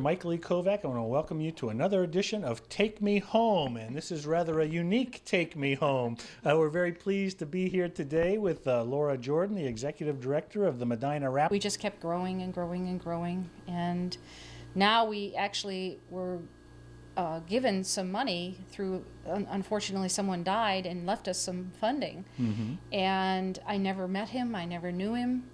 Mike Lee Kovack. I want to welcome you to another edition of Take Me Home, and this is rather a unique Take Me Home. We're very pleased to be here today with Laura Jordan, the Executive Director of the Medina Raptor. We just kept growing and growing and growing, and now we actually were given some money through, unfortunately someone died and left us some funding. And I never met him, I never knew him,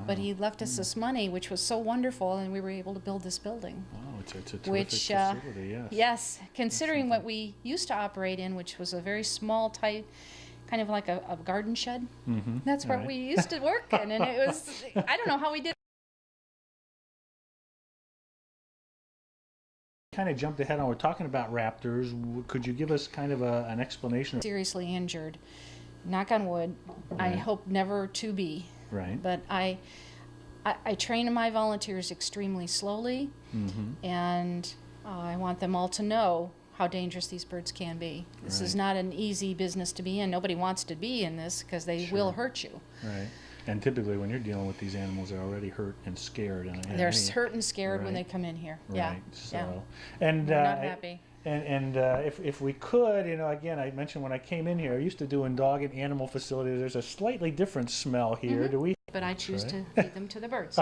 but he left us this money, which was so wonderful, and we were able to build this building. Wow, it's a terrific facility, yes. Yes, considering what we used to operate in, which was a very small type, kind of like a garden shed. That's where we used to work in, and it was, I don't know how we did. Kind of jumped ahead on, we're talking about raptors. Could you give us kind of an explanation? Seriously injured, knock on wood. I hope never to be. But I train my volunteers extremely slowly, and I want them all to know how dangerous these birds can be. This is not an easy business to be in. Nobody wants to be in this because they will hurt you. And typically when you're dealing with these animals, they're already hurt and scared. They're hurt and scared when they come in here. So, and they're not happy. And if we could, you know, again, I mentioned when I came in here, I used to do in dog and animal facilities. There's a slightly different smell here. Do we? But I choose to feed them to the birds.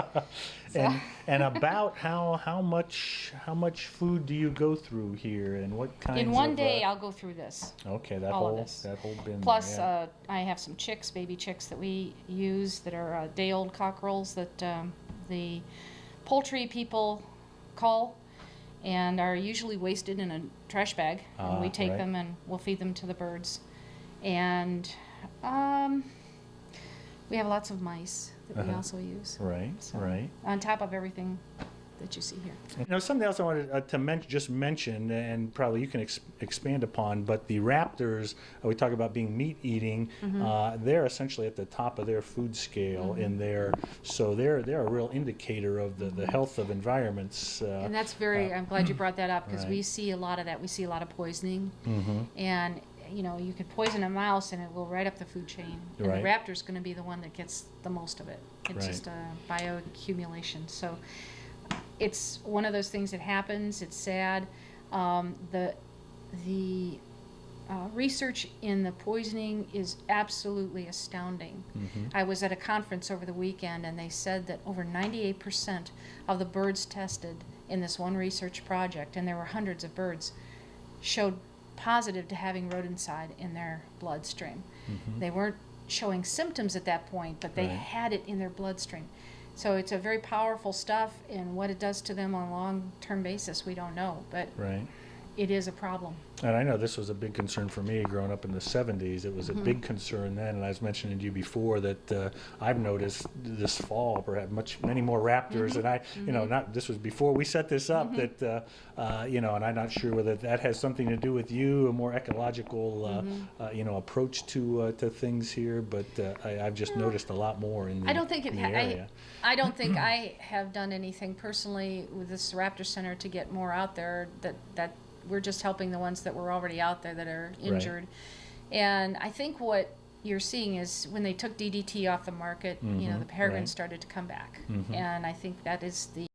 And about how much food do you go through here, and what kinds? In one day, I'll go through this. Okay, that all whole of this. that whole bin. Plus, I have some chicks, baby chicks that we use that are day-old cockerels that the poultry people cull and are usually wasted in a trash bag, and we take them and we'll feed them to the birds. And we have lots of mice that we also use. On top of everything that you see here. You know, something else I wanted to just mention, and probably you can expand upon, but the raptors, we talk about being meat eating, they're essentially at the top of their food scale in there, so they're a real indicator of the health of environments. And that's very, I'm glad you brought that up, because we see a lot of that. We see a lot of poisoning, and you know, you could poison a mouse and it will right up the food chain. And the raptor's going to be the one that gets the most of it. It's just a bioaccumulation. So it's one of those things that happens. It's sad. The research in the poisoning is absolutely astounding. I was at a conference over the weekend, and they said that over 98% of the birds tested in this one research project, and there were hundreds of birds, showed positive to having rodenticide in their bloodstream. They weren't showing symptoms at that point, but they had it in their bloodstream. So it's a very powerful stuff, and what it does to them on a long-term basis, we don't know, but it is a problem. And I know this was a big concern for me growing up in the 70s. It was a big concern then, and I was mentioning to you before that I've noticed this fall perhaps many more raptors, and I, you know, this was before we set this up, that, you know, and I'm not sure whether that has something to do with you, a more ecological, you know, approach to things here, but I've just noticed a lot more in the, I don't think in the area. I don't think I have done anything personally with this Raptor Center to get more out there. That we're just helping the ones that were already out there that are injured. And I think what you're seeing is when they took DDT off the market, you know, the peregrines started to come back. And I think that is the